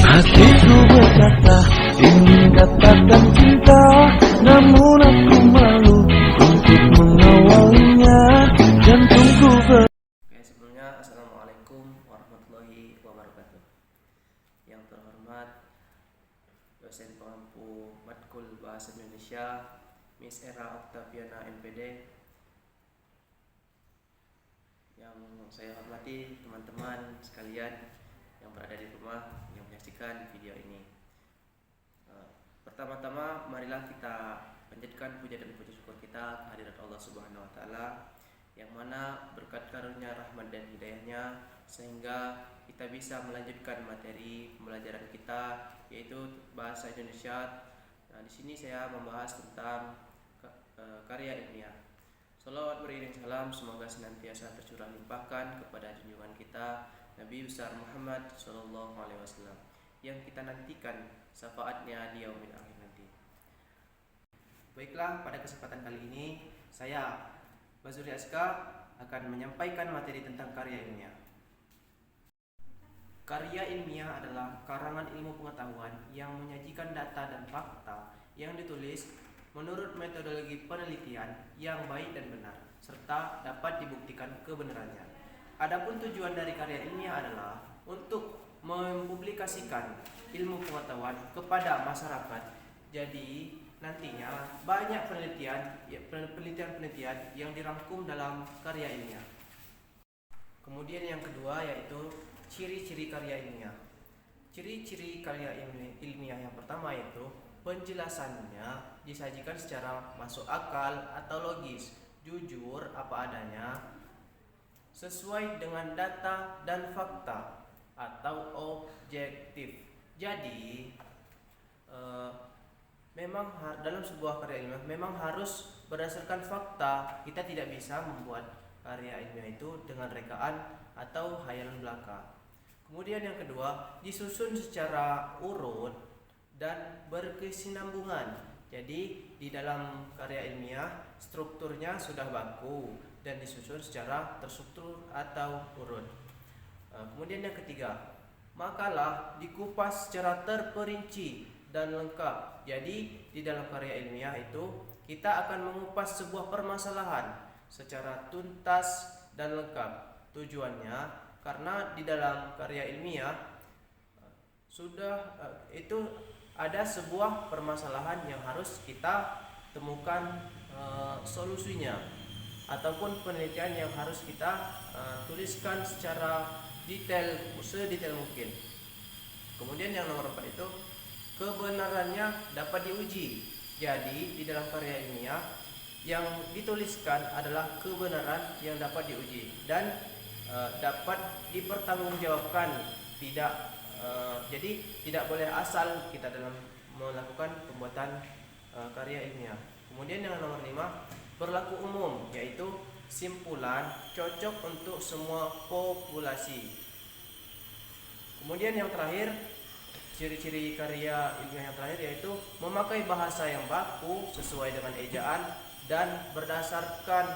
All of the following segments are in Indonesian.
Hatiku berkata ingin katakan cinta, namun aku malu untuk mengawalnya. Jantungku Oke, sebelumnya Assalamualaikum warahmatullahi wabarakatuh. Yang terhormat dosen pengampu matkul bahasa Indonesia Miss Era Octaviana MPD, yang saya hormati teman-teman sekalian yang berada di rumah yang menyaksikan video ini. Pertama-tama marilah kita panjatkan puja dan puji syukur kita kehadirat Allah Subhanahu wa taala, yang mana berkat karunia rahmat dan hidayahnya sehingga kita bisa melanjutkan materi pembelajaran kita, yaitu bahasa Indonesia. Nah, di sini saya membahas tentang karya ilmiah. Salawat beriring salam semoga senantiasa tercurah limpahkan kepada junjungan kita Nabi besar Muhammad Sallallahu Alaihi Wasallam, yang kita nantikan syafaatnya di yaumil akhir nanti. Baiklah, pada kesempatan kali ini saya Bazuri Aska akan menyampaikan materi tentang karya ilmiah. Karya ilmiah adalah karangan ilmu pengetahuan yang menyajikan data dan fakta yang ditulis menurut metodologi penelitian yang baik dan benar, serta dapat dibuktikan kebenarannya. Adapun tujuan dari karya ilmiah adalah untuk mempublikasikan ilmu pengetahuan kepada masyarakat. Jadi nantinya banyak penelitian yang dirangkum dalam karya ilmiah. Kemudian yang kedua yaitu ciri-ciri karya ilmiah. Ciri-ciri karya ilmiah yang pertama yaitu penjelasannya disajikan secara masuk akal atau logis, jujur apa adanya, sesuai dengan data dan fakta atau objektif. Jadi memang dalam sebuah karya ilmiah memang harus berdasarkan fakta. Kita tidak bisa membuat karya ilmiah itu dengan rekaan atau hayalan belaka. Kemudian yang kedua, disusun secara urut dan berkesinambungan. Jadi di dalam karya ilmiah strukturnya sudah baku dan disusun secara terstruktur atau urut. Kemudian yang ketiga, makalah dikupas secara terperinci dan lengkap. Jadi di dalam karya ilmiah itu kita akan mengupas sebuah permasalahan secara tuntas dan lengkap. Tujuannya karena di dalam karya ilmiah itu ada sebuah permasalahan yang harus kita temukan solusinya, ataupun penelitian yang harus kita tuliskan secara sedetail mungkin. Kemudian yang nomor 4 itu kebenarannya dapat diuji. Jadi di dalam karya ilmiah yang dituliskan adalah kebenaran yang dapat diuji dan dapat dipertanggungjawabkan. Jadi tidak boleh asal kita dalam melakukan pembuatan karya ilmiah. Kemudian yang nomor 5, berlaku umum, yaitu simpulan cocok untuk semua populasi. Kemudian yang terakhir, ciri-ciri karya ilmiah yang terakhir yaitu memakai bahasa yang baku sesuai dengan ejaan dan berdasarkan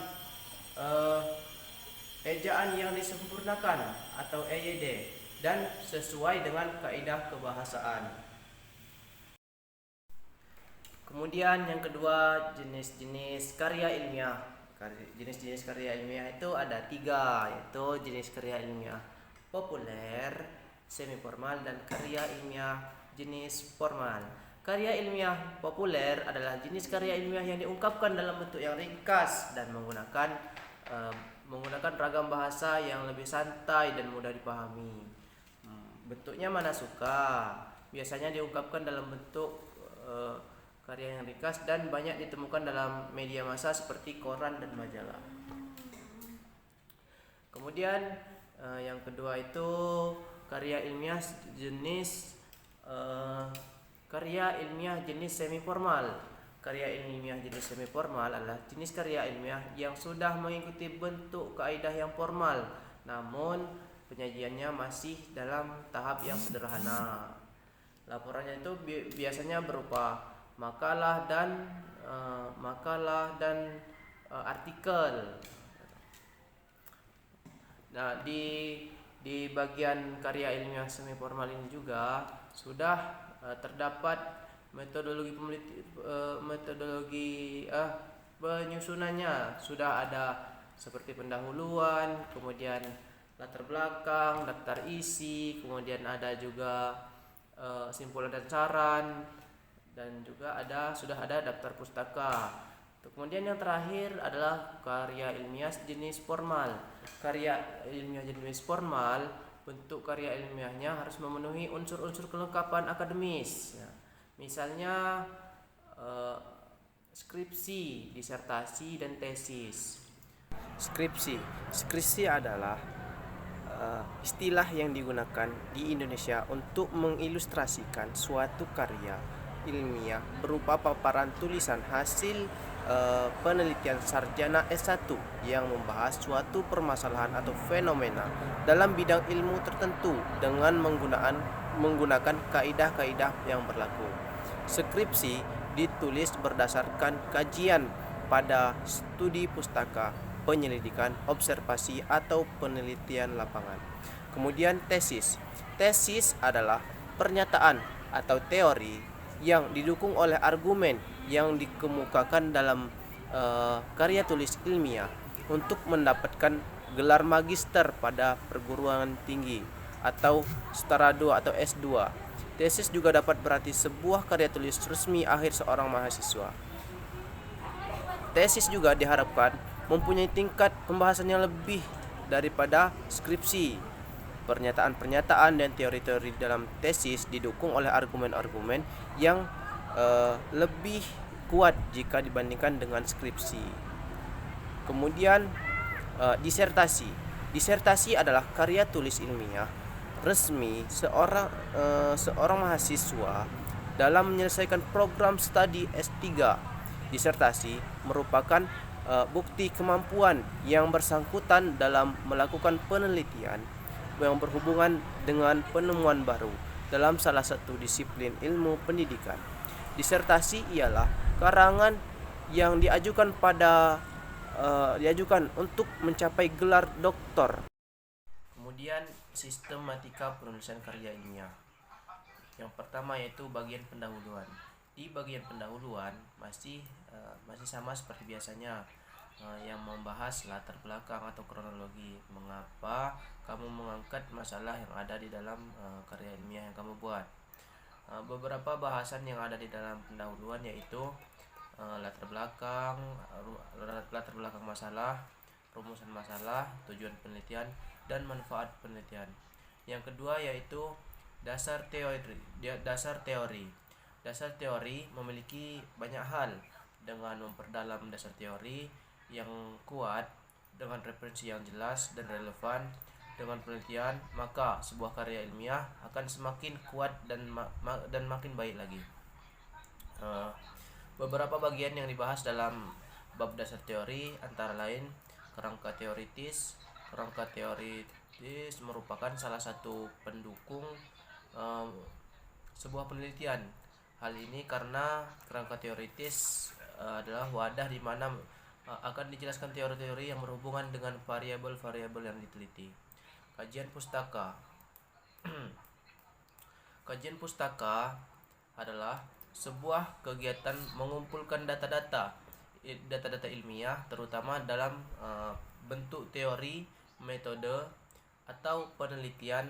ejaan yang disempurnakan atau EYD dan sesuai dengan kaidah kebahasaan. Kemudian yang kedua, jenis-jenis karya ilmiah. Jenis-jenis karya ilmiah itu ada 3, yaitu jenis karya ilmiah populer, semi formal, dan karya ilmiah jenis formal. Karya ilmiah populer adalah jenis karya ilmiah yang diungkapkan dalam bentuk yang ringkas dan menggunakan ragam bahasa yang lebih santai dan mudah dipahami. Bentuknya mana suka, biasanya diungkapkan dalam bentuk karya yang ringkas dan banyak ditemukan dalam media massa seperti koran dan majalah. Kemudian yang kedua itu karya ilmiah jenis semi formal. Karya ilmiah jenis semi formal adalah jenis karya ilmiah yang sudah mengikuti bentuk kaidah yang formal namun penyajiannya masih dalam tahap yang sederhana. Laporannya itu biasanya berupa makalah dan artikel. Nah, di bagian karya ilmiah semi formal ini juga sudah terdapat metodologi penyusunannya. Sudah ada seperti pendahuluan, kemudian latar belakang, daftar isi, kemudian ada juga simpulan dan saran, dan juga sudah ada daftar pustaka. Kemudian yang terakhir adalah karya ilmiah jenis formal. Karya ilmiah jenis formal, bentuk karya ilmiahnya harus memenuhi unsur-unsur kelengkapan akademis. Ya. Misalnya skripsi, disertasi, dan tesis. Skripsi adalah istilah yang digunakan di Indonesia untuk mengilustrasikan suatu karya ilmiah berupa paparan tulisan hasil penelitian sarjana S1 yang membahas suatu permasalahan atau fenomena dalam bidang ilmu tertentu dengan menggunakan kaidah-kaidah yang berlaku. Skripsi ditulis berdasarkan kajian pada studi pustaka, penyelidikan, observasi, atau penelitian lapangan. Kemudian tesis. Tesis adalah pernyataan atau teori yang didukung oleh argumen yang dikemukakan dalam karya tulis ilmiah untuk mendapatkan gelar magister pada perguruan tinggi atau setara 2 atau S2. Tesis juga dapat berarti sebuah karya tulis resmi akhir seorang mahasiswa. Tesis juga diharapkan mempunyai tingkat pembahasan yang lebih daripada skripsi. Pernyataan-pernyataan dan teori-teori dalam tesis didukung oleh argumen-argumen yang lebih kuat jika dibandingkan dengan skripsi. Kemudian disertasi. Disertasi adalah karya tulis ilmiah resmi seorang mahasiswa dalam menyelesaikan program studi S3. Disertasi merupakan bukti kemampuan yang bersangkutan dalam melakukan penelitian yang berhubungan dengan penemuan baru dalam salah satu disiplin ilmu pendidikan. Disertasi ialah karangan yang diajukan untuk mencapai gelar doktor. Kemudian sistematika penulisan karya ilmiah. Yang pertama yaitu bagian pendahuluan. Di bagian pendahuluan masih sama seperti biasanya, yang membahas latar belakang atau kronologi, mengapa kamu mengangkat masalah yang ada di dalam karya ilmiah yang kamu buat. Beberapa bahasan yang ada di dalam pendahuluan yaitu latar belakang masalah, rumusan masalah, tujuan penelitian, dan manfaat penelitian. Yang kedua yaitu dasar teori. Dasar teori memiliki banyak hal. Dengan memperdalam dasar teori yang kuat dengan referensi yang jelas dan relevan dengan penelitian, maka sebuah karya ilmiah akan semakin kuat dan makin baik lagi. Beberapa bagian yang dibahas dalam bab dasar teori antara lain kerangka teoritis. Kerangka teoritis merupakan salah satu pendukung sebuah penelitian. Hal ini karena kerangka teoritis adalah wadah di mana akan dijelaskan teori-teori yang berhubungan dengan variabel-variabel yang diteliti. Kajian pustaka. Kajian pustaka adalah sebuah kegiatan mengumpulkan data-data ilmiah, terutama dalam bentuk teori, metode, atau penelitian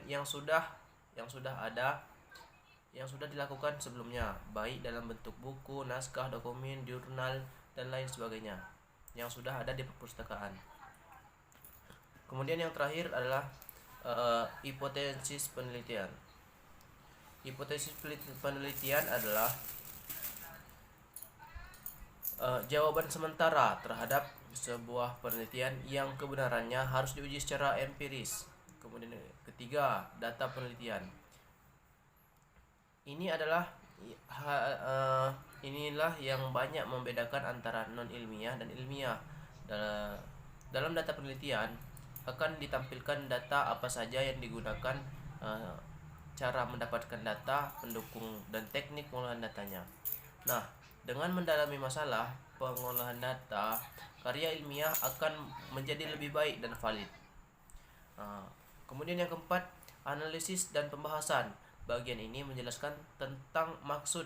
yang sudah dilakukan sebelumnya, baik dalam bentuk buku, naskah, dokumen, jurnal, dan lain sebagainya yang sudah ada di perpustakaan. Kemudian yang terakhir adalah hipotesis penelitian. Hipotesis penelitian adalah jawaban sementara terhadap sebuah penelitian yang kebenarannya harus diuji secara empiris. Kemudian ketiga, data penelitian. Inilah yang banyak membedakan antara non ilmiah dan ilmiah Dalam data penelitian akan ditampilkan data apa saja yang digunakan, cara mendapatkan data, pendukung, dan teknik pengolahan datanya. Nah, dengan mendalami masalah pengolahan data, karya ilmiah akan menjadi lebih baik dan valid. Kemudian yang keempat, analisis dan pembahasan. Bagian ini menjelaskan tentang maksud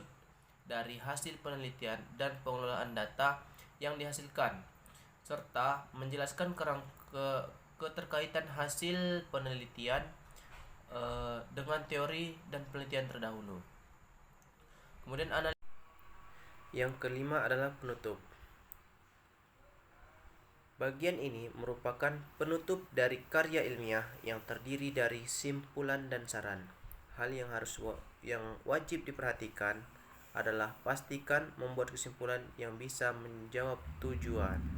dari hasil penelitian dan pengelolaan data yang dihasilkan, serta menjelaskan keterkaitan hasil penelitian dengan teori dan penelitian terdahulu. Kemudian yang kelima adalah penutup. Bagian ini merupakan penutup dari karya ilmiah yang terdiri dari simpulan dan saran. Hal yang wajib diperhatikan adalah pastikan membuat kesimpulan yang bisa menjawab tujuan.